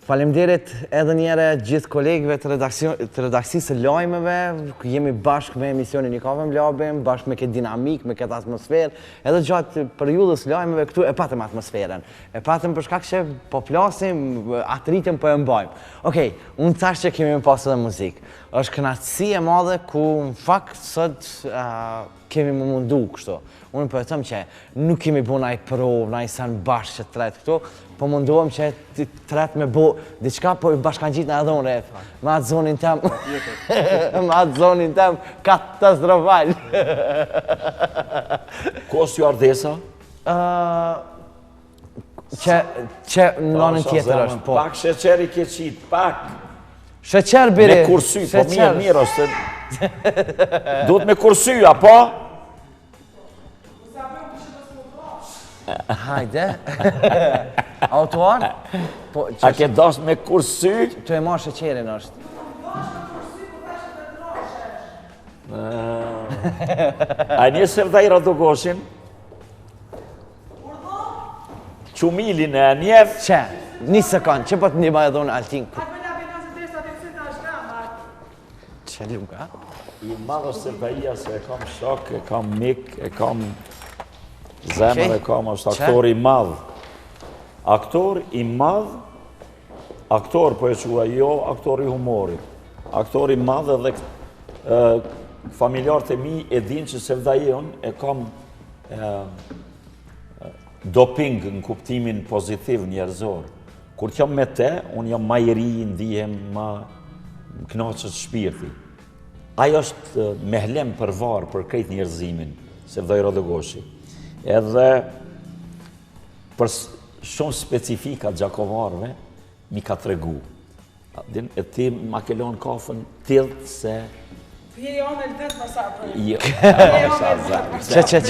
Faleminderit edhe njëre gjithë kolegëve të redaksisë lajmeve, jemi bashkë me emisionin I Kafën Mblabim, bashkë me këtë dinamik, me këtë atmosferë, edhe gjatë periudhës lajmeve këtu e patëm atmosferën. E patëm për shkak që po flasim, atë ritëm po e mbajmë. Okej, unë thash që kemi pasë edhe muzikë. Është kënaqësi e madhe ku në fakt sot kemi më mundu kështu. Unë po e thëmë që nuk kemi bu naj provë, naj sanë bashkë që tretë këtu, po munduam që tretë me bu diçka, po I bashkan gjitë në edhe unë rejtë. Ma atë zonin tem, ma atë zonin tem, katastrofal. Kos ju ardesa? Që në anën tjetër është, po. Pak sheqeri ke qitë, pak. Sheqer, biri. Me kursy, po mirë është. Duhet me kursy, apo? Hajde. Autuar? A ke dash me kursy? Të e marrë sheqerin është. A një sërdajra do goshin? Qumilin e njef? Që? Një sekund, që po të një bajë dhonë altin? Që luka? I madhë është sërdajia se e kam shok, e kam mik, e kam zemër, e kam është aktor I madhë. Aktor I madhë, aktor po e qua jo, aktor I humorit. Aktor I madhë dhe familjarët e mi e din që Sevdajon e kam doping në kuptimin pozitiv njerëzor. Kur t'jam me te, unë jam ma I ri, ndihem ma knaqët shpirti. Ajo është mehlem për varë për krejt njerëzimin, Sevdaj Rodogoshi. Edhe për shumë specifika gjakovarve, mi ka të regu. E ti ma kelon kafën tillë se... Jeri onë e lëdet më sa për.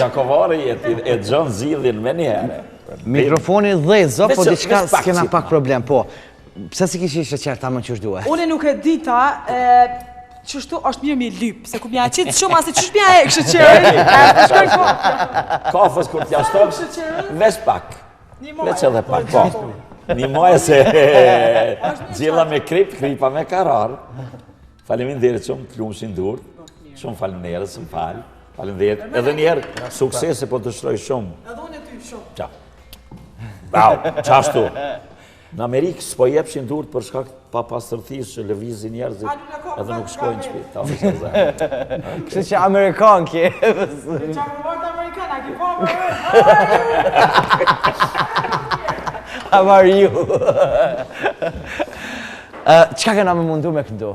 Gjakovari e gjonë zidhin me njëherë. Mikrofoni dhe zë, po diçka s'kena pak problem, po. Pse si kishi sheqer ta më qështë duhe? Une nuk e dita, qështu është mirë mi lypë, se ku mja qitë shumë asë qështë mja e kështë qërën, e shkojnë kohë. Kafës kur t'ja shtokë, vesh pak. Veç edhe pak, po. Një muaj se gjilla me kripa me karar. Faleminderit shumë, të lumshin dur. Shumë faleminderit, së më falë. Faleminderit. Edhe njerë, suksese po të shroj shumë. Edhe unë e ty shumë. Qa. Brau, qashtu. Në Amerikë s'po jepshin durët për shkak pa pastërthis që lëvizin njerëzit edhe nuk shkojnë në shpitë. Kështë që Amerikan kje. Qa më vërtë Amerikan, a ki po më How are you? Qka kena me mundu me këndu?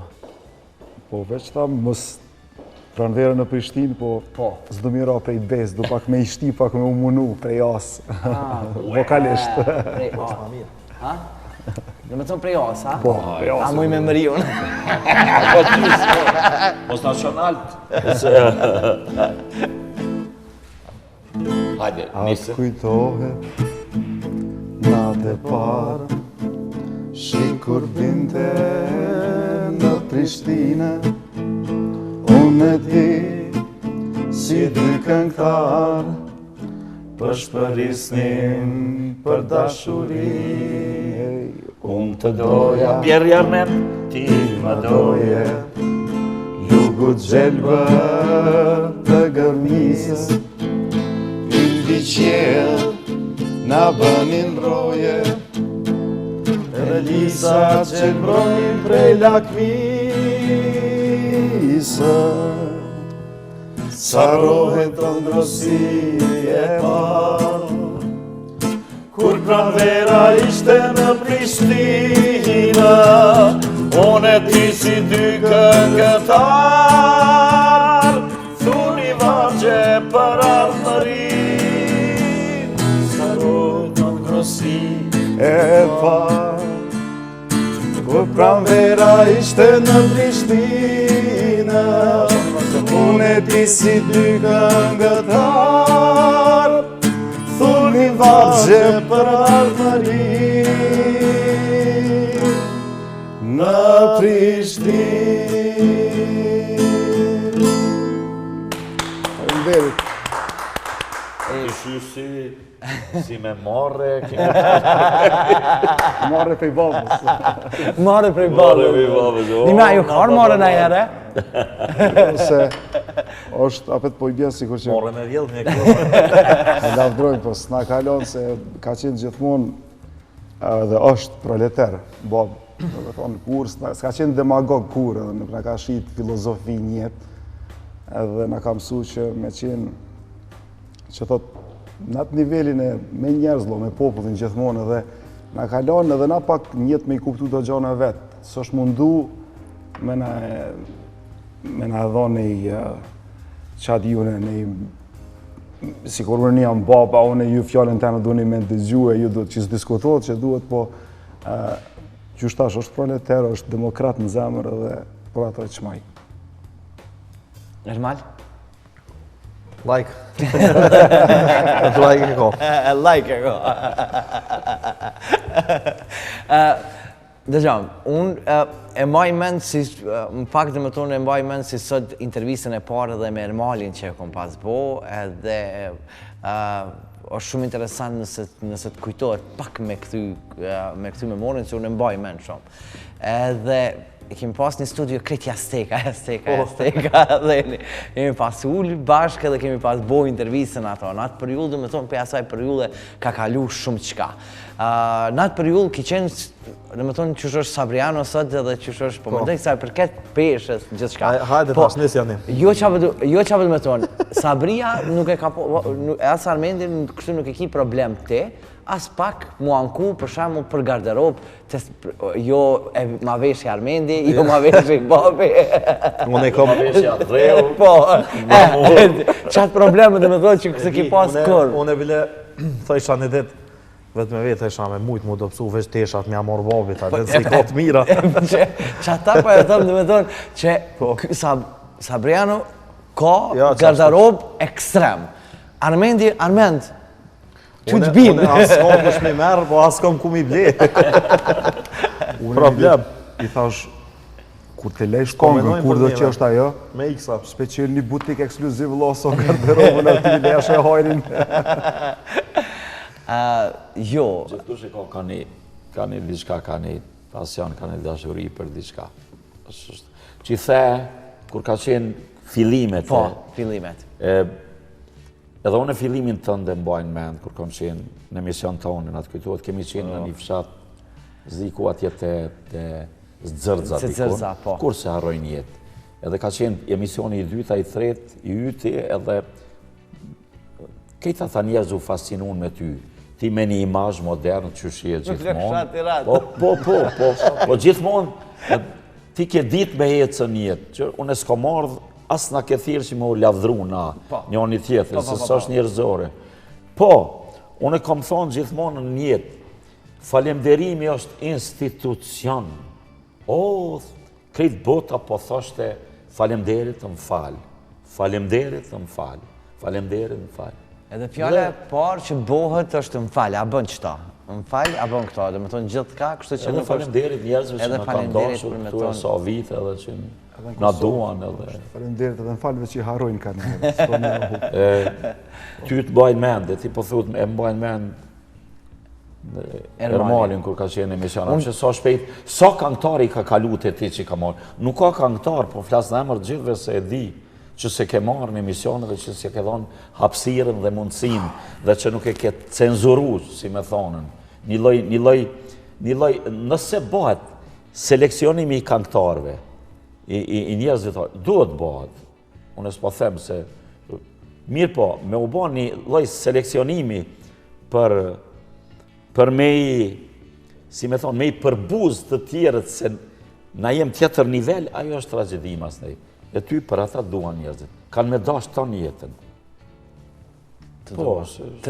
Po, veç ta mos pranverë në Prishtinë, po s'do mira prej bez, do pak me I shti, pak me u munu prej asë, vokalisht. Prej asë. Ha? Do me thonë prej asë, ha? Po, prej asë. A muj me mëri unë. Po t'jusë, mos nacionalt. Hajde, As kujtohet natë e parë, shikur binte në Prishtinë, unë e ti si dy këngëtar, përshpërisnin për dashuri. Unë të doja, Bjerë Jarnet, ti më doje, lugu gjelbër të gërmisë, yndi qjelë na bënin roje, Elisa që mbronin prej lakmisë, sa rohet të ndrosi e parë, kur pranvera ishte në Prishtinë, unë e ti si dy këngëtar, thuni vargje për ardhërin, sa rohet të ndrosi e parë, kur pranvera ishte në Prishtinë, unë e ti si dy këngëtar, thuni vargje për ardhërin, në Prishtinë. Shysi Si me marre, Marre prej babës. Marre prej Marre prej babës. babës, o, Nima, ju ka marre në jere? Ose është apet po I bjen sikur që Morë me vjellë me kërë. me lavdrojnë, po s'na kalon se ka qenë gjithmonë dhe është proletar, babë. Do të thonë kur s'ka qenë demagog kur, edhe nuk na ka shit filozofi një jetë, edhe na ka mësuar që me qenë që thot në atë nivelin e me njerëzlo, me popullin gjithmonë edhe na ka lanë edhe na pak njët me I kuptu do gjana vetë. S'është mundu me na dhonë I qatë june, si kur unë jam baba, unë ju fjallën të në duni me dëgjue, ju do të që s'diskutohet që duhet, po qyshtash është proletar, është demokrat në zemër edhe për ato e qmaj. Ermal? Like. Like e ko. Like e ko. Dëgjam, unë e mbaj mend si, më pak dhe më tonë e mbaj mend si sot intervjistën e parë dhe me Ermalin që e kom pas bo, edhe është shumë interesant nëse të kujtohet pak me këty memorin që unë e mbaj mend shumë. Edhe e kemi pas një studio krejt Azteka, dhe kemi pas ullë bashkë dhe kemi pas bo intervjistën ato. Në atë periullë, me thonë, për asaj periullë ka kalu shumë qka. Në atë periullë ki qenë, dhe me thonë, qësh është Sabriano sot dhe qësh është, po më dojnë kësaj përket peshës, gjithë shka. Hajde pas nis janim. Jo qa vëtë me thonë, Sabria nuk e ka po, as Armendin kështu nuk e ki problem te, as pak mu anku për shamu për garderob, jo ma vesh I Armendi, jo ma vesh I babi. Unë e kom... ma vesh I Andreu. Po, qatë problemet dhe me thonë që këse ki pas kur. Unë e bile, thajsha një dit, vetë me vetë thajsha me mujtë mu do pësu veç teshat me amor babit, a vetë si ka të mira. Që ata pa e thonë dhe me thonë që Sabriano ka garderob ekstrem. Armend, që të bimë. Unë as kam kush me merë, po as kam ku mi ble. Problem. I thash, kur të lejsh kongën, kur do që është ajo, Me iksa. special një butik ekskluziv loso garderobën e ti lesh e hajrin. Jo. Gjithu që ka një diçka, ka një pasion, ka një dashuri për diçka. Që I the, kur ka qenë fillimet. Po, fillimet. Edhe unë e fillimin tënde mbajnë mend, kur kom qenë në emision tonë, në atë kujtuat, kemi qenë në një fshat ziku atje të Zërdza dikun, kur se harrojnë jetë. Edhe ka qenë emisioni I dyta, I tret, I yti, edhe këta tha njerëz u fascinuan me ty. Ti me një imazh modern që shie gjithmonë. Po gjithmonë, ti ke ditë me ecën jetë, që unë s'ko mardh as na ke thirë që më u lavdru na njëni tjetër, se s'është njerëzore. Po, unë e kom thonë gjithmonë në jetë, falemderimi është institucion. O, krejt bota po thoshte, falemderit më falë, falemderit më falë, falemderit më falë. Edhe fjale parë që bohet është më falë, a bën qëta? Më falë, a bën këta, dhe më thonë gjithë ka, kështë që nuk është... Edhe falemderit njerëzve që në kanë dashur, këtu e sa vite edhe që na duan edhe... Falemderit edhe në falëve që I harrojnë ka një. Ty të bajnë mend, ti po thut e mbajnë mend Ermalin kur ka qenë emision, që sa shpejt, sa këngëtari ka kalu të ti që ka marrë. Nuk ka këngëtar, po flasë në emër gjithve se e di që se ke marrë në emisionë dhe që se ke dhonë hapsiren dhe mundësin dhe që nuk e ke cenzuru, si me thonën. Një loj, nëse bëhet seleksionimi I këngëtarve, I njerëzve thorë, duhet bëhet. Unë s'po them se, mirë po, me u bëhet një loj seleksionimi për me I, si me thonë, me I përbuz të tjerët se na jem tjetër nivel, ajo është tragedi mas nej. E ty për ata duan njerëzit. Kanë me dash ton jetën. Të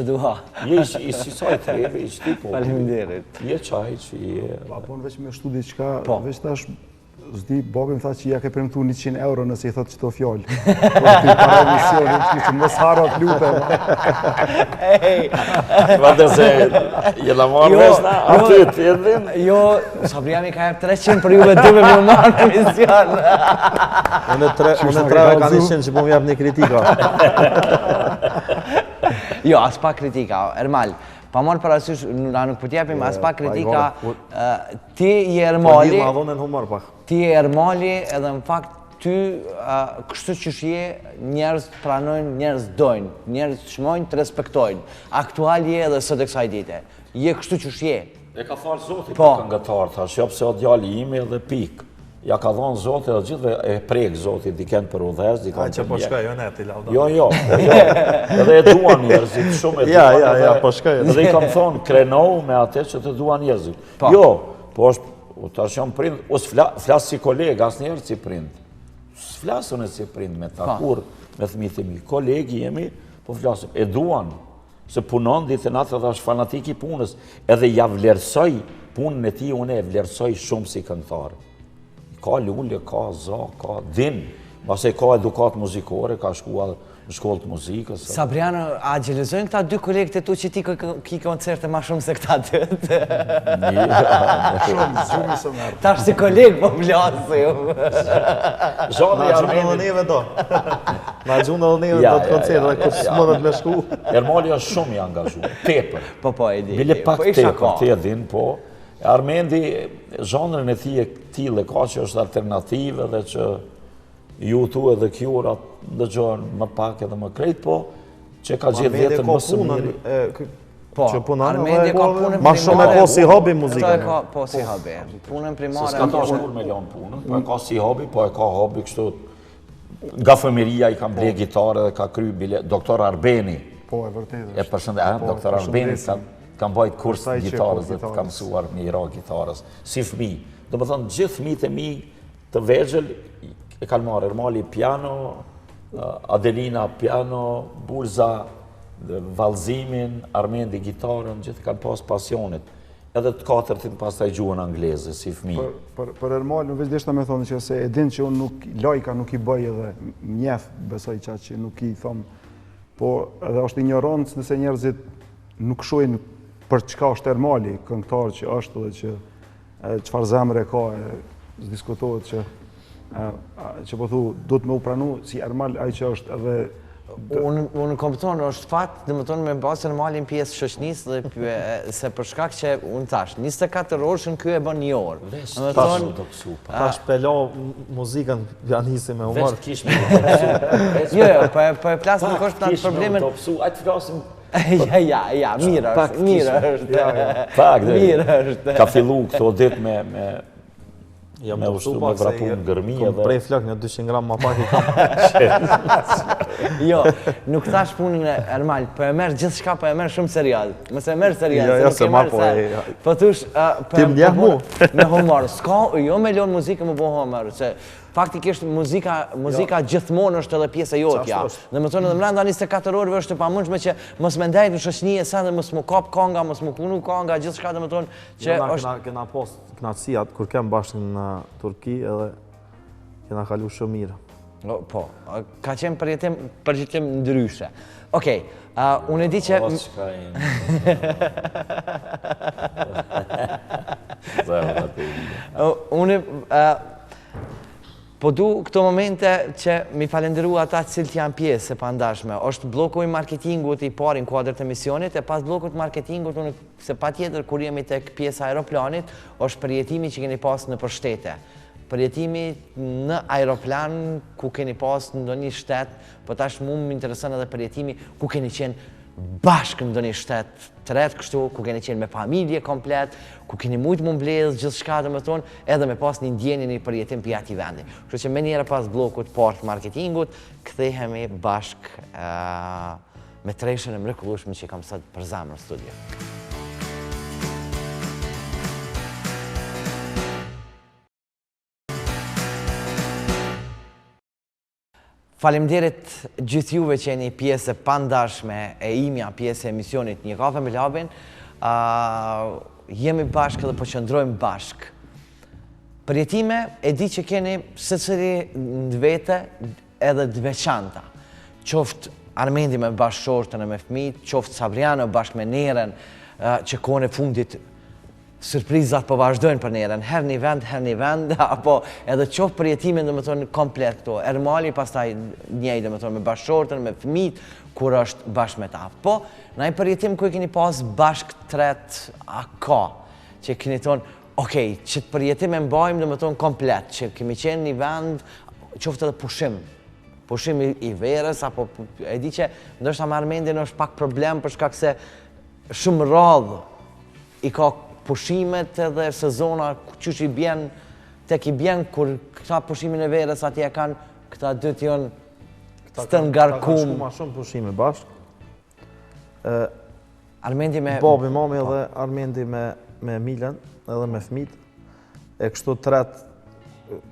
duha. Je I si sa e treve, I shti po. Faleminderit. Je qaj që je... Po në veç me shtudi qka, veç tash, zdi, babi më tha që ja ke premtu 100 euro nëse I thot qëto fjallë. Po të para emisionit, që mos harat lutem. Vate se, jela marrë vesna, aty të jedhin. Jo, Sabriani ka jep 300 për juve dyve me marrë në emision. Unë treve ka 100 që po më jep një kritika. Jo, as pak kritika, Ermal. Pa marrë parasysh, na nuk po t'jepim as pak kritika. Ti je Ermali. Ma dhonën humor pak. Ti je Ermali edhe në fakt ty kështu që je njerëz pranojnë, njerëz dojnë, njerëz shmojnë, të respektojnë. Aktual je edhe sot e kësaj dite. Je kështu që je. E ka tharë Zoti për këngëtar, thash, jo pse o djali imi edhe pik. Ja ka dhonë Zoti dhe gjithve e prek Zoti, diken për udhez, diken për A që po shkaj, jo ne, ti lauda. Jo. Edhe e duan njerëzit, shumë e duan. Ja, po shkaj. Edhe i kam thonë, krenohu me atë që të duan njerëzit. Jo, po është, tash jam prind, ose flasë si kolega, as njerëz si prind. Flasën e si prind me ta, kur me thëmit e mi, kolegi jemi, po flasëm, e duan, se punon ditë natë dhe është fanatik i punës, edhe ja vlerësoj punën e ti, unë e vlerësoj shumë si këngëtar. Ka lullje, ka za, ka din, base ka edukat muzikore, ka shkuar në shkollë të muzikës. Sabriano, a gjelizojnë këta dy kolegët e tu që ti ki koncerte ma shumë se këta dët? Shumë, zhumi së mërë. Ta është si kolegë po vlasë ju. Zone Ma gjunë dhe neve do. Ma gjunë dhe neve do të koncerte, dhe kur s'më dhe të me shku. Ermali është shumë i angazhu, tepër. Po, e di. Bile pak tepër, ti e din, po. Armendi, zhonërën e tile ka që është alternative dhe që ju tu edhe kjurat dhe gjojnë më pak edhe më krejt, po që ka gjithë vetën më së mirë. Po, Armendi ka punën primare. Ma shumë e ko si hobi muzikën. Po, si hobi. Punën primare. Se s'ka ta shkur me lanë punën, po e ka si hobi, po e ka hobi kështu. Nga fëmiria i kam ble gitarë dhe ka kry bile. Doktor Arbeni. Po, e vërtet. E përshëndet, doktor Arbeni kam bajt kurs gitarës dhe të kam suar një ra gitarës. Si fëmi. Do më thënë, gjithë fëmijët e mi të vegjël e kanë marrë. Ermali piano, Adelina piano, Burza vallëzimin, Armendi gitarën, gjithë kanë pas pasionit. Edhe të katërtin pas taj gjuhën angleze, si fëmi. Për Ermal, në veç deshta me thonë që se e din që unë lajka nuk i bëj edhe mjef, besoj qatë që nuk i thomë, po edhe është ignorancë nëse njerëzit nuk shojnë për çka është Ermali, këngëtar që është dhe që çfarë zemre ka, diskutohet që po thu, do të me u pranu si Ermal ai që është edhe... Unë kompton, është fat, dhe më tonë me basë Ermalin pjesë shoqnisë dhe se për shkak që unë tash, 24 orëshën kjo e bën një orë. Ta shpelo muzikën pianisi me humor. Vesh të kish me të pësu. Jo, po e plasë nuk është të problemin... Kish me të pësu, a të flasim... Ja, mirë është. Pak, mirë është. Ka fillu këto dit me Ja me ushtu me vrapu në gërmi edhe... Kom prej flok një 200 gram ma pak i kam. Jo, nuk thash punën e Ermal, po e merë gjithë shka, po e merë shumë serial. Mëse e merë serial, Jo, se se ma nuk e po merë e... se... Po thush... Ti më djeh mu? Me humor. S'ka, jo me lonë muzikë më bo humor, se faktikisht muzika gjithmonë është edhe pjesë e jotja. Dhe më thonë edhe mrenda 24 orëve është të pamundshme që mos me ndajt në shoqëni e sa dhe mos më kap kanga, mos më punu kanga, gjithë shka dhe më thonë që është... Kena pas knatësijat kur kem bashkë në Turki edhe kena kalu shumë mirë. Po, ka qenë përjetim ndryshe. Okej, unë e di që... O, qka jenë. Unë... Po du këto momente që mi falenderu ata cilët janë pjesë e pandashme. Është bloku i marketingut i pari në kuadrët e misionit, e pas blokut marketingut, se pa tjetër kur jemi tek pjesa aeroplanit, është përjetimi që keni pas në përshtete. Përjetimi në aeroplan ku keni pas në ndonjë shtet, po tash mu më interesën edhe përjetimi ku keni qenë bashkë në ndonjë shtet të retë kështu, ku keni qenë me familje komplet, ku keni mujtë më mbledhë gjithë shka dhe më tonë, edhe me pas një ndjenjë një përjetim për ati vendi. Kështu që me njëra pas blokut part marketingut, kthehemi bashkë me treshën e mrekullueshme që i kam sot për zamër në studio. Faleminderit gjithë juve që jeni pjesë e pandashme e imja, pjesë e emisionit Një kafe me labin. Jemi bashkë dhe po qëndrojmë bashkë. Përjetime e di që keni secili në vete edhe të veçanta. Qoftë Armendi me bashkëshortën e me fëmijët, qoftë Sabriano bashkë me Neren, që kone fundit surprizat po vazhdojnë për Neren, her një vend, apo edhe qoftë përjetimin dhe më tonë komplet këto. Ermali pastaj njej dhe më tonë me bashkëshortën, me fëmijët, kur është bashkë me ta. Po, në ai përjetim ku e keni pas bashkë tret, a ka, që keni thonë, okej, që të përjetim e mbajmë dhe më thonë komplet, që kemi qenë një vend, qoftë edhe pushim i verës, apo e di që ndoshta me Armendin është pak problem për shkak se shumë radhë i ka pushimet edhe sezona qysh i bjen, tek i bjen kur këta pushimin e verës atje kanë, këta dy t'jon stë ngarkum. Shku ma shumë pushime bashkë. Armendi me... Babi, mami edhe Armendi me Milen, edhe me fmit. E kështu tret,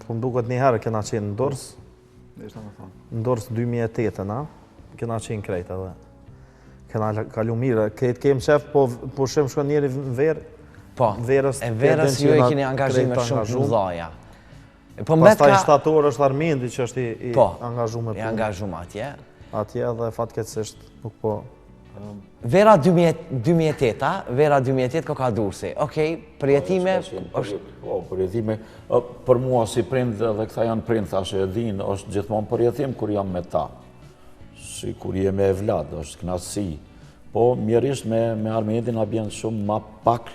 po më duket një herë kena qenë në Dors. Në Dors 2008, na? Kena qenë krejt edhe. Kena kalu mire. Këtë kemë qef, po pushim shko njeri në verë. Po, e verës ju e keni angazhime shumë të mëdhaja. Pastaj shtator është Armendi që është i angazhume i angazhume atje. Atje dhe fatkeqësisht nuk po... Vera 2008, Vera 2008 ko ka dursi. Okej, përjetime... Po, përjetime, për mua si prind dhe këta janë prind, thashe e din, është gjithmonë përjetim kur jam me ta. Si kur je me Evlad, është knatësi. Po, mjerisht me Armendin a bjen shumë ma pak,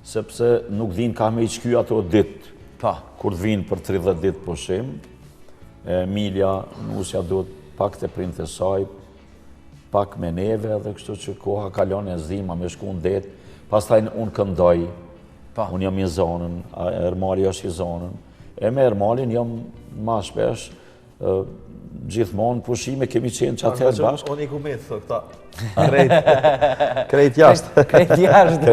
sepse nuk din ka me i qky ato ditë. Kur të vinë për 30 ditë pushim, Emilia, nusja duhet pak të prind të saj, pak me neve dhe kështu që koha kalon e zima me shku në det, pastaj unë këndoj, unë jam i zonën, Ermali është i zonën, e me Ermalin jam ma shpesh, gjithmonë pushime kemi qenë që atëherë bashkë. Unë i ku me të këta, krejt jashtë. Krejt jashtë,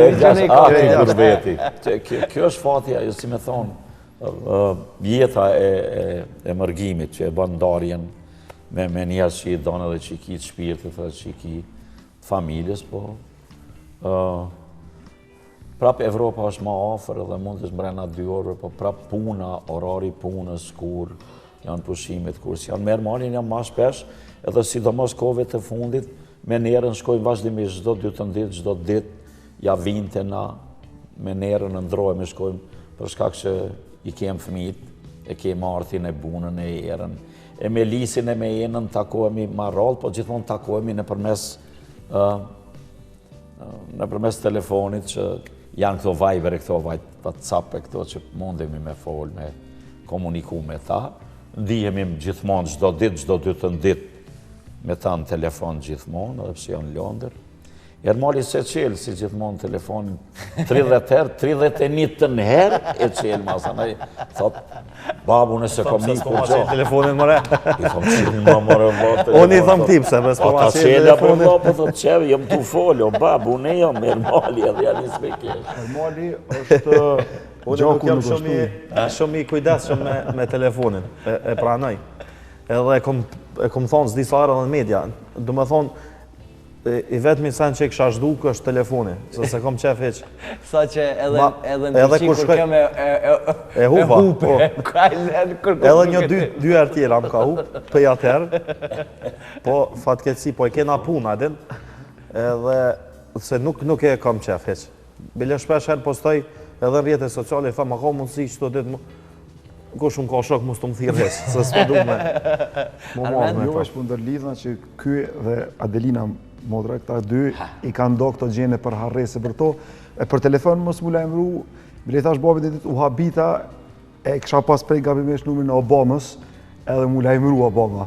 Kjo është fatja, si me thonë, jeta e mërgimit që e bën ndarjen me njerës që i donë edhe që i ki të shpirtit edhe që i ki të familjes, po prap Evropa është ma afer edhe mund të shmbrena 2 orë, po prap puna, orari punës, kur janë pushimet, kur si janë me Ermalin janë ma shpesh, edhe sidomos kove të fundit, me nerën shkojnë vazhdimisht çdo 2 ditë, çdo ditë, ja vinte na, me nerën në ndrojme shkojmë, për shkak që i kem fëmijët, e kem Arthin e Bunën e Erën, e me Lisin e me Enën takohemi ma rallë, po gjithmonë takohemi nëpërmes telefonit që janë këto Viber e këto WhatsApp e këto që mundemi me folë, me komuniku me ta. Ndihemi gjithmonë çdo ditë, çdo 2 ditë me ta në telefon gjithmonë, edhe pse janë Londër. Ermali se qelë, si gjithmonë telefonin 30 herë, 31 herë e qelë masanaj. Thot, babu nëse kom një kur gjo. Telefonin mëre. I thom qelin ma mëre vate. Unë i thom tipse, për s'po ma qelë telefonin. Po ta thot qeve, jam tu folio, babu, ne jam Ermali edhe janë isme kesh. Ermali është gjoku nuk është shumë i kujdesshëm me telefonin, e pranoj. Edhe e kom thonë s'di sa herë në media, du me thonë, i vetëmi sen që e kësha zhduk është telefoni, se kom qef heq. Sa që edhe në qi kur kem e hupa. Edhe një 2 herë tjera më ka hup, për atëherë. Po, fatkeqësi, po e kena puna, edhin. Edhe, se nuk e kom qef heq. Bile shpesh herë postoj edhe në rjetët sociale, i tha, ma ka mundësi që të ditë kush unë ka shok mos të më thirë heq, se s'po du me marrë me jo është për ndërlidhna që ky dhe Adelina Modra, këta 2 i kanë do këto gjene për harrese për to, e për telefon mos mu lajmëru, bile thash babit e ditë u habita, e kësha pas prej gabimesh numrin e Obamës, edhe mu lajmëru Obama.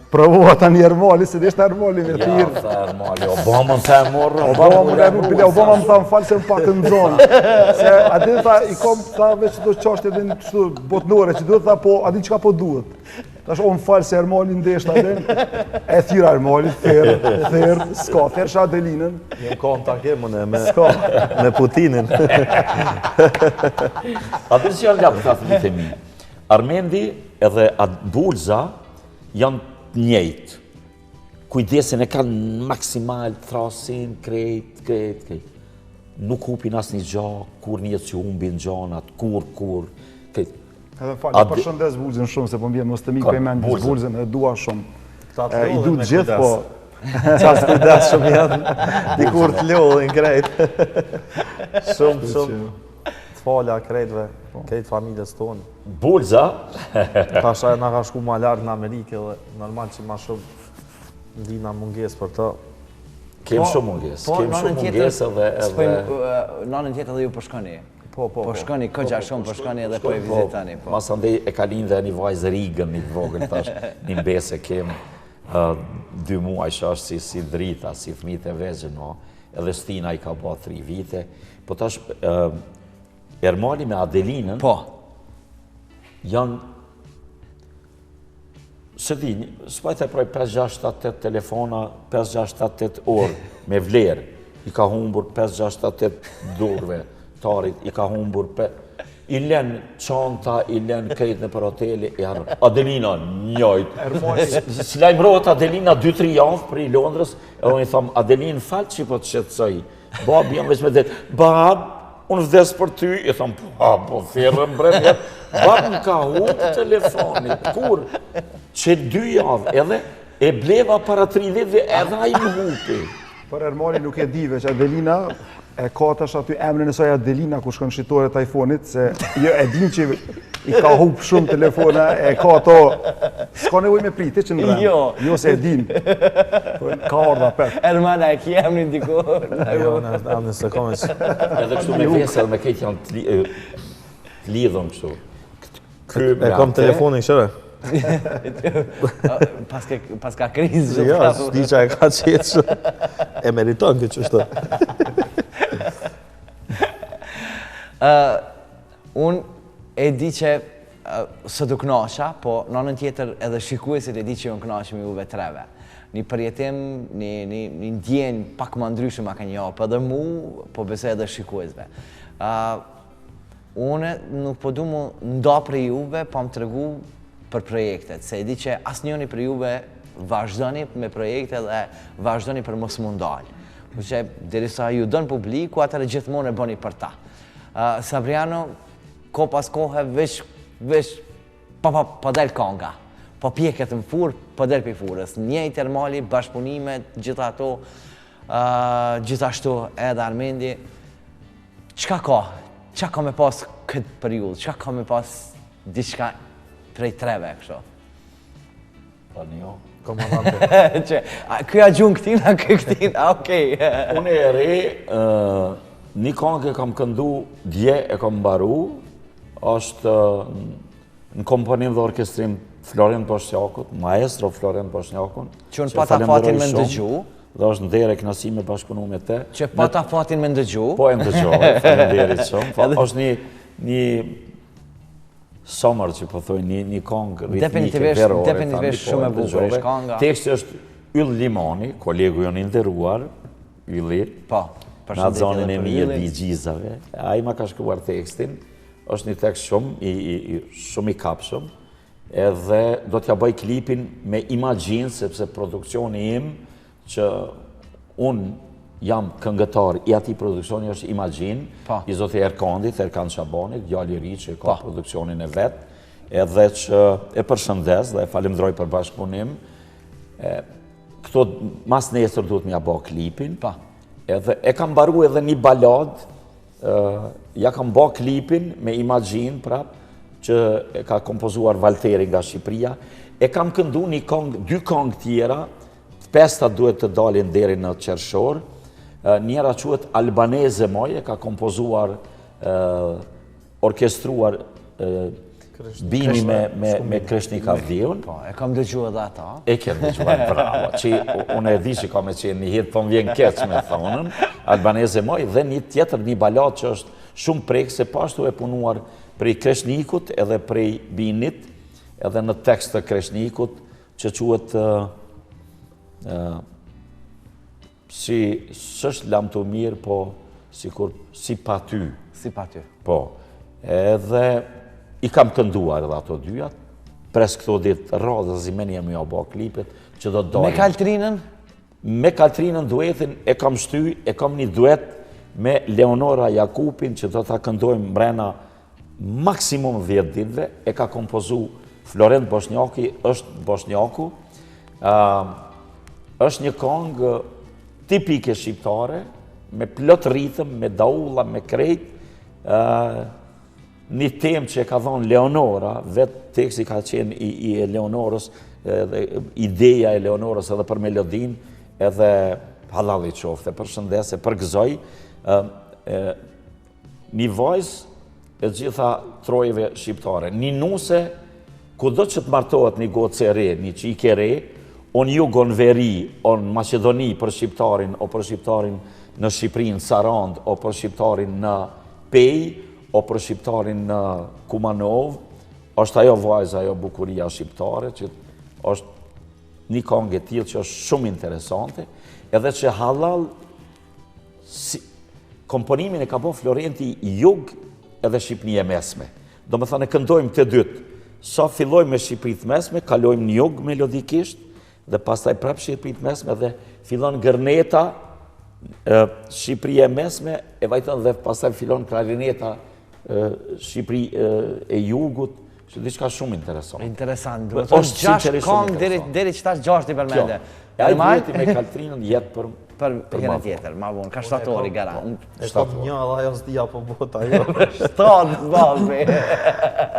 Provoha ta një Ermali, se dhe ishte Ermali me thirë. Ja, tha Ermali, Obamën ta e morë, Obama mu lajmëru, Obama më tha më falë se më pak të në zonë. Se adin tha, i kom tha veç që do qashtë edhe në qështu botnore, që duhet tha po, adin qka po duhet. Tash o më falë se Ermali ndeshtë adin, e thyra Ermali, therë, s'ka, therë shë Adelinën. Jem kontakt me Putinin. Adin që janë lapë, ta thëmit e mi. Armendi edhe Bulza janë njëjtë. Kujdesin e kanë maksimal, thrasin, krejt. Nuk hupin as një gja, kur një që humbin gjanat, kur, krejt. Edhe falë, përshëndes Bulzën shumë, se po mbje mos të mikë për mendis Bulzën, e dua shumë. I du të gjithë, po... Qas kujdes shumë janë, dikur të lodhin krejt. Shumë, të falja krejtve, krejt familjes tonë. Bulza, Tasha nga ka shku ma largë në Amerikë dhe normal që ma shumë Ndina mungesë për të. Kem shumë mungesë. Kem shumë mungesë edhe... Nanën tjetër dhe ju po shkoni. Po. Po shkoni këgja shumë, po shkoni edhe po e vizitani. Mas andej e kalin dhe një vajzë rigën, një vogël, tash një mbese kem 2 muaj është si drita, si fëmijët e vegjën, no. Edhe Stina i ka ba 3 vite. Po tash Ermali me Adelinën janë se di, s'pajtë e proj 5-6-7-8 telefona, 5-6-7-8 orë me vlerë. I ka humbur 5-6-7-8 durve, tarit, i ka humbur i len çanta, i len krejt në për hoteli, i harë. Adelina, njojt. S'lajmërohet Adelina 2-3 javë për i Londrës, e unë i thamë, Adelin, falë që po të shqetësoj. Babi jam veç me dhe, bab, unë vdes për ty, i thamë, po thirrën bremjet. Bab më ka humbë telefonit, kur? Që 2 javë, edhe e bleva para 3 viteve, edhe a i më hupi. Për Ermali nuk e dive që Adelina e ka tash aty emrin e saj Adelina ku shkon shitore të iPhone-it, se jo e din që i ka hup shumë telefona, e ka ato, s'ka nevoj me priti që në rëmë. Jo se e din. Ka ardha pet. Ermana e ki emrin dikur. Jo, në emrin se kome që... Edhe kështu me vesel me kejtë janë të lidhën kështu. E kam telefonin shëre. Pas ka krizë. Jo, s'di që e ka qetë që e meriton këtë qështë. Unë e di që së du knasha, po nënën tjetër edhe shikuesit e di që unë knashëm juve treve. Një përjetim, një ndjenjë pak më ndryshme ma ka një apë, edhe mu, po besoj edhe shikuesve. Unë nuk po du mu nda për juve, po më të regu për projektet, se e di që asë njëni për juve vazhdoni me projekte dhe vazhdoni për mos mundalë. Ku që derisa ju dënë publiku, atër e gjithmonë e bëni për ta. Sabriano, ko pas kohë, vesh pa del kanga, pa pjeket në furë, pa del për furës. Njëjtë Ermali, bashkëpunimet, gjitha ato, gjithashtu edhe Armendi. Qka ka? Qa ka me pas këtë periudhë? Qa ka me pas diçka prej treve, kështu? Pa një. Komandante. Këja gjunë këtina, këtina, okej. Unë e re, një këngë e kam këndu, dje e kam mbaru, është në kompanim dhe orkestrim Florian Boshnjakut, maestro Florian Boshnjakun. Që unë pata fatin me ndëgju. Dhe është në dhere knasi me bashkëpunu me te. Që pata fatin me ndëgju. Po e ndëgjoj, falenderit shumë. është një somër që po thuj, një kongë ritmike, verore. Definitivisht shumë e bukur është kanga. Teksti është Yll Limoni, kolegu jonë inderuar, Ylli. Po, në atë zonën e mirë dhe i gjizave. A i ma ka shkruar tekstin, është një tekst shumë i kapshëm, edhe do t'ja bëj klipin me imagjinë, sepse produksioni im, që unë jam këngëtar i ati produksioni është imagjinë, i zoti Erkandit, Erkan Shabonit, djali i ri që ka produksionin e vetë, edhe që e përshëndes dhe e falimdroj për bashkëpunim. Këto mas nesër duhet m'ja bë klipin, edhe e kam baru edhe një balad, ja kam bë klipin me imagjinë prap, që e ka kompozuar Valteri nga Shqipëria, e kam këndu një këngë, 2 këngë tjera, 5 duhet të dalin deri në qershor, njëra quhet Albaneze moj, e ka kompozuar, orkestruar Bini me Kreshnik Avdiun. Po, e kam dëgju edhe ata. E ke dëgjuar, bravo. Që unë e di që ka me qenë një hit, po më vjen keq me thonën, Albaneze moj, dhe një tjetër, një balad që është shumë prek, se pashtu e punuar prej Kreshnikut edhe prej Binit, edhe në tekst të Kreshnikut, që quhet si s'është lam të mirë, po si pa ty. Si pa ty. Po, edhe i kam kënduar edhe ato dyjat, pres këto ditë radhë zimeni jam jo bo klipet, që do të dojnë. Me Kaltrinën? Me Kaltrinën duetin e kam shty, e kam një duet me Leonora Jakupin, që do të këndojmë mrena maksimum 10 ditëve, e ka kompozu Florent Boshnjaki, është Boshnjaku, është një këngë tipike shqiptare, me plot ritëm, me daulla, me krejt, një temë që e ka thonë Leonora, vetë teksti ka qenë i Leonorës, edhe ideja e Leonorës edhe për melodin, edhe halali qofte, për shëndese, për gëzoj, një vajzë e gjitha trojeve shqiptare. Një nuse, ku do që të martohet një gocë e re, një qike re, on jugë, on veri, on Macedoni për shqiptarin, o për shqiptarin në Shqipërinë, Sarand, o për shqiptarin në Pej, o për shqiptarin në Kumanov, është ajo vajza, ajo bukuria shqiptare, që është një këngë e tillë që është shumë interesante, edhe që halal, komponimin e ka bo Florenti Jug edhe Shqipënia e Mesme. Do me thënë e këndojmë të dytë, sa fillojmë me Shqipërinë e Mesme, kalojmë në Jug melodikisht, dhe pastaj prapë Shqipërinë e Mesme dhe fillon gërneta, Shqipëria e Mesme, e vajton dhe pastaj fillon klarineta Shqipëri e Jugut, që diçka shumë interesant. Interesant, duhet të thonë 6 këngë deri që tash 6 i përmende. Ja i duhet me Kaltrinën jetë për herë tjetër, ma vonë, ka shtatori garant. E kom një edhe ajo s'dia po bota jo. Shtatë zbalbi.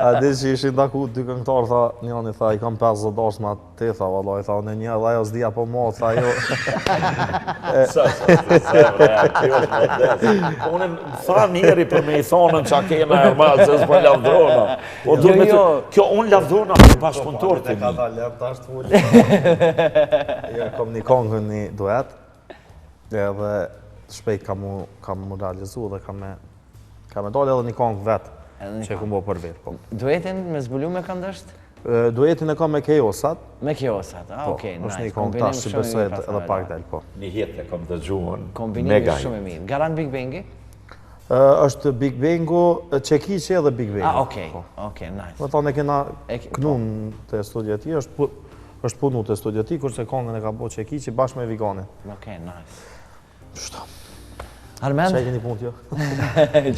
A di që ishin taku dy këngëtarë, tha, njëni tha, i kam 50 dash ma te, tha, vallaj, tha, unë një edhe ajo s'dia po mo, tha, jo. Unë tha njeri për me i thonën që a kena e malë, se s'po lavdrona. Kjo unë lavdrona për bashkëpunëtor të mi. Ka talent, ta është full. Jo, kom një këngë një duet, edhe shpejt ka mu realizu dhe ka me dalë edhe një këngë vetë, që e ku bo për vetë. Duetin me zbulu me kanë dështë? Duetin e ka me Kejosat. Me Kejosat, okej, nice. është një këngë tash që besoj edhe pak del, po. Një jetë e kom të gjuhën, Kombinimi shumë e mirë. Garant Big Bangi? është Big Bangu, Çekiçi edhe Big Bangu. Okej, nice. Më thonë e kena knun të studio ti, është punu të studio ti, kurse këngën e ka bo Çekiçi bashkë me Viganin. Okej, nice. Shto. Armend? Që e keni punë tjo?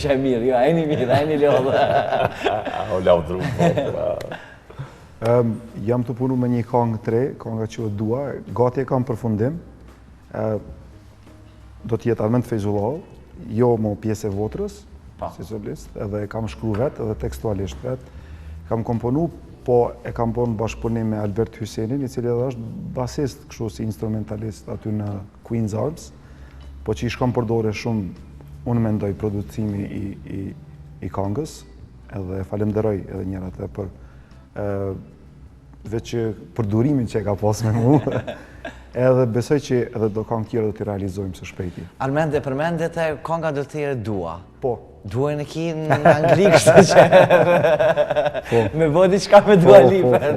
Që e mirë, jo, e një mirë, e një lodhë. O lavdru. Jam të punu me një këngë 3, kënga që dua, gati e kam përfundim. Do t'jetë Armend Fejzullahu, jo mo pjesë e votrës, si solist, edhe kam shkru vetë, edhe tekstualisht vetë. Kam komponu, po e kam bon bashkëpunim me Albert Hysenin, i cili edhe është basist, kështu si instrumentalist aty në Queen's Arms, po që i shkam përdore shumë, unë mendoj producimi i këngës, edhe falenderoj edhe njërat e për veç që përdurimin që e ka pas me mu, edhe besoj që edhe do këngë tjera do t'i realizojmë së shpejti. Armend e përmendet e kënga do tjere dua. Po. Duhen e ki në Angli kështë që me bodi qka me Dua Lipën.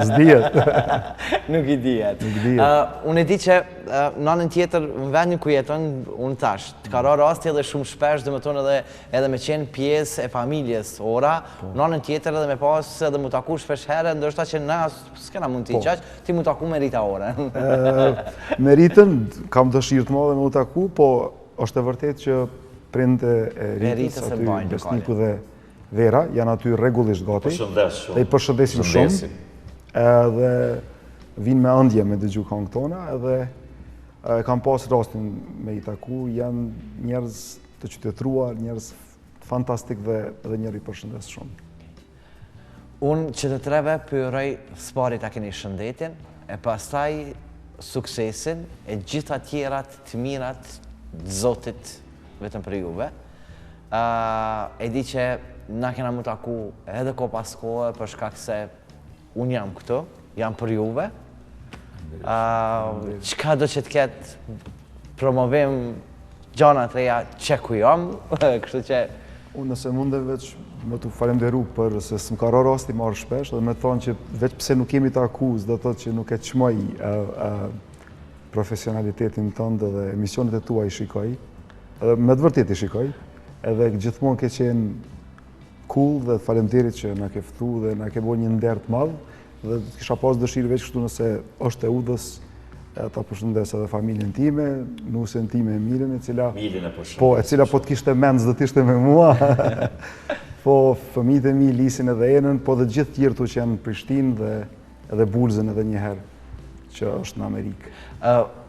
Zdijet. Nuk i dijet. Unë e di që nanën tjetër në vendin ku jeton, unë tash, të ka ra rasti edhe shumë shpesh, dhe me tonë edhe me qenë pjesë e familjes ora, nanën tjetër edhe me pas edhe mu taku shpesh herë, ndërshta që na s'kena mund t'i qaq, ti mu taku me Rita ora. Me Ritën kam dëshirë të madhe me mu taku, po është e vërtet që prindë e Ritës, aty Besniku dhe Vera, janë aty regullisht gati. Përshëndes shumë. Dhe i përshëndesim shumë. Edhe vinë me ëndje me dëgju këngë tona, edhe kam pas rastin me i taku, janë njerëz të qytetruar, njerëz fantastik dhe njerë i përshëndes shumë. Unë që të treve pyroj spari ta keni shëndetin, e pastaj suksesin, e gjitha tjerat të mirat Zotit vetëm për juve. E di që na kena mu taku edhe ko pas kohë për shkak se unë jam këtu, jam për juve. Qka do që t'ket promovim gjana të reja që ku jam, kështu që... Unë nëse munde veç më të falenderu për se s'm ka ra rasti marrë shpesh, dhe me thonë që veç pse nuk kemi të akuz, dhe thotë që nuk e qmoj profesionalitetin tëndë dhe emisionet e tua i shikoj, edhe me të vërtet i shikoj, edhe gjithmonë ke qenë cool dhe falemderit që na ke ftu dhe na ke bo një nder të madh, dhe kisha pas dëshirë veç kështu nëse është e udhës, ta përshëndes edhe familjen time, nusen time Emilin, e cila po t'kishte mendz dhe t'ishte me mua, po fëmijët e mi, Lisin edhe Enën, po dhe gjithë tjertu që janë në Prishtinë dhe Bulzën edhe njëherë që është në Amerikë.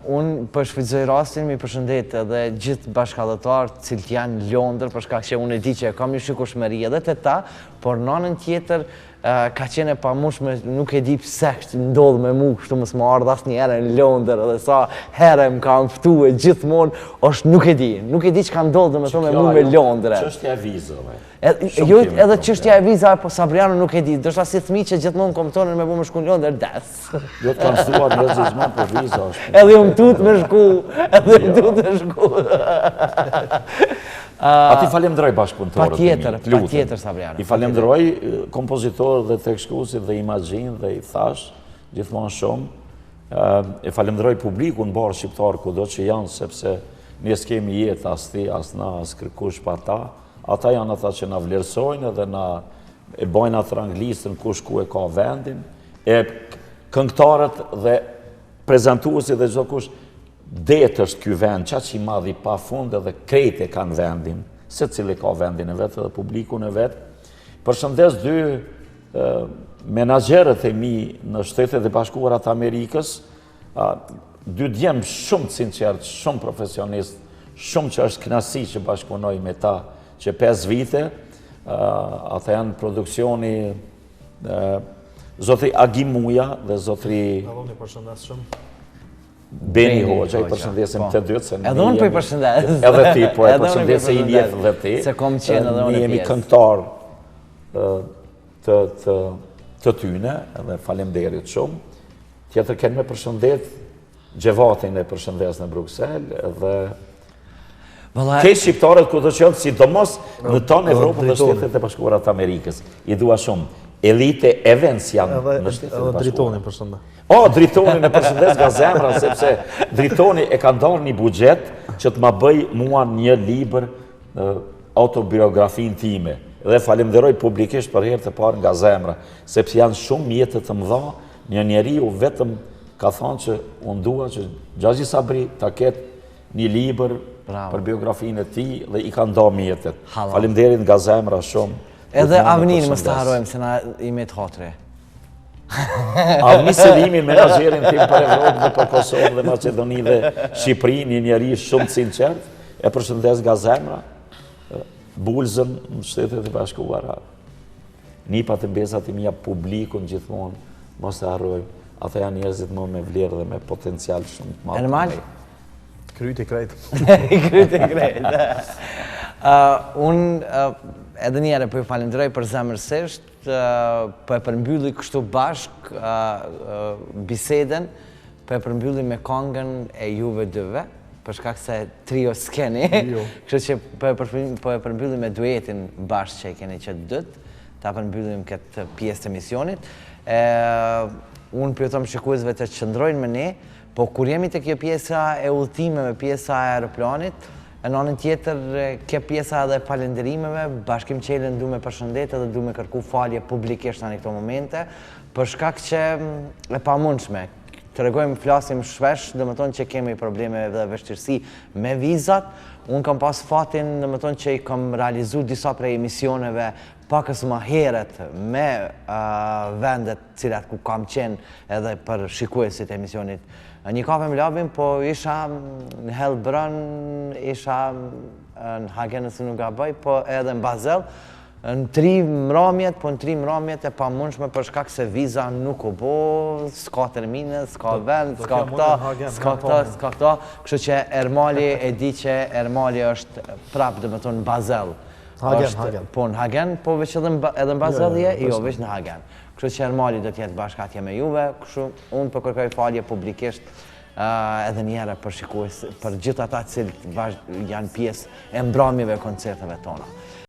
Unë për shfrytëzoj rastin, mi përshëndet edhe gjithë bashkallëtarë cilët janë në Londër, për shkak që unë e di që kam një shikueshmëri edhe te ta, por në anën tjetër ka qenë e pamunshme, nuk e di pse ndodh me mu kështu mos më ardh asnjëherë në Londër, edhe sa herë më kanë ftuar gjithmonë, është nuk e di çka ndodh domethënë me mu me Londër. Çështja e vizave. Jo, edhe çështja e vizave, po Sabriano nuk e di. Ndoshta si fëmijë që gjithmonë kombëtonin me më shku në Londër des. Jo të kanë thuar njerëz gjithmonë për viza është. Edhe unë tut me shku, edhe unë tut me shku. A ti falemderoj bashkëpunëtorët e mi. Patjetër Sabriano. I falemderoj kompozitorët dhe tekstkuesit dhe imazhin dhe i thash gjithmonë shumë. E falemderoj publikun mbar shqiptar kudo që janë, sepse ne s'kemi jetë as ti, as na, as kërkush pa ta. Ata janë ata që na vlerësojnë dhe na e bojnë atë ranglistën kush ku e ka vendin. E këngëtarët dhe prezantuesit dhe çdo kush det është ky vend, qa që i madhi pa fund edhe krejt e kanë vendin, se cili ka vendin e vetë dhe publikun e vetë. Përshëndes dy menaxherët e mi në Shtetet e Bashkuara të Amerikës, dy djemë shumë të sinqert, shumë profesionist, shumë që është kënaqësi që bashkëpunoj me ta që 5 vite, ata janë produksioni zotri Agi Muja dhe zotri Beni Hoxha, i përshëndesim të dytë, se edhe unë po i përshëndes. Edhe ti, po e përshëndese i njetë dhe ti. Se kom qenë edhe unë Ne jemi këngëtar të tyne, edhe falemderit shumë. Tjetër kënë me përshëndet Gjevatin e përshëndes në Bruxelles, edhe kej shqiptarët ku të qënë, sidomos në tonë Evropën dhe Shtetet e Bashkuara të Amerikës. I dua shumë. Elite Evans janë në Shtetet e Bashkuara. Edhe Dritoni përshëndet. Dritoni në përshëndes nga zemra, sepse Dritoni e ka ndarë një buxhet që të ma bëj mua një libër autobiografin time. Dhe falemderoj publikisht për herë të parë nga zemra, sepse janë shumë mjetët të mëdha, një njeriu vetëm ka thonë që unë dua që Xhaxhi Sabri ta ketë një libër për biografinë e tij dhe i ka ndarë mjetët. Falemderit nga zemra shumë. Edhe Avnin mos ta harrojmë se na i me të hatre. Avni Selimi, menaxherin tim për Evropë dhe për Kosovë dhe Maqedoni dhe Shqipëri, një njeri shumë të sinqert, e përshëndes nga zemra, Bulzën në Shtetet e Bashkuara. Nipat e mbesat i mia publikun gjithmonë, mos e harrojmë, ata janë njerëzit më me vlerë dhe me potencial shumë të madh. Elmal? Kryti krejt. Kryti krejt. Unë edhe njëre po ju falenderoj për zemërsisht, po e përmbylli kështu bashk biseden, po e përmbylli me këngën e juve dyve, për shkak se trio s'keni, kështu që po e përmbylli me duetin bashk që i keni qëtë dytë, ta përmbyllim këtë pjesë të misionit. Unë pjotom shikuesve të qëndrojnë me ne, po kur jemi të kjo pjesa e udhëtimeve, pjesa e aeroplanit, në anën tjetër, kjo pjesa edhe falenderimeve, Bashkim Qelën du me përshëndet edhe du me kërku falje publikisht në këto momente, për shkak që e pamundshme. Të regojmë, flasim shpesh, dhe më tonë që kemi probleme dhe vështirësi me vizat. Unë kam pas fatin, dhe më tonë që i kam realizu disa prej emisioneve pakës më heret me vendet cilat ku kam qenë edhe për shikuesit e emisionit. Një kafe më labim, po isha në Helbrën, isha në Hagen nëse nuk gaboj, po edhe në Basel, në 3 mramjet, po në 3 mramjet e pamundshme për shkak se viza nuk u bo, s'ka termine, s'ka vend, s'ka këta, kështu që Ermali e di që Ermali është prapë dhe më tonë në Basel. Hagen. Po në Hagen, po veç edhe në Basel je, jo, veç në Hagen. Kështu që Ermali do t'jetë bashkatje me juve, kështu unë për kërkoj falje publikisht edhe njëra për shikues, për gjithë ata cilë janë pjesë e mbramjeve koncerteve tona.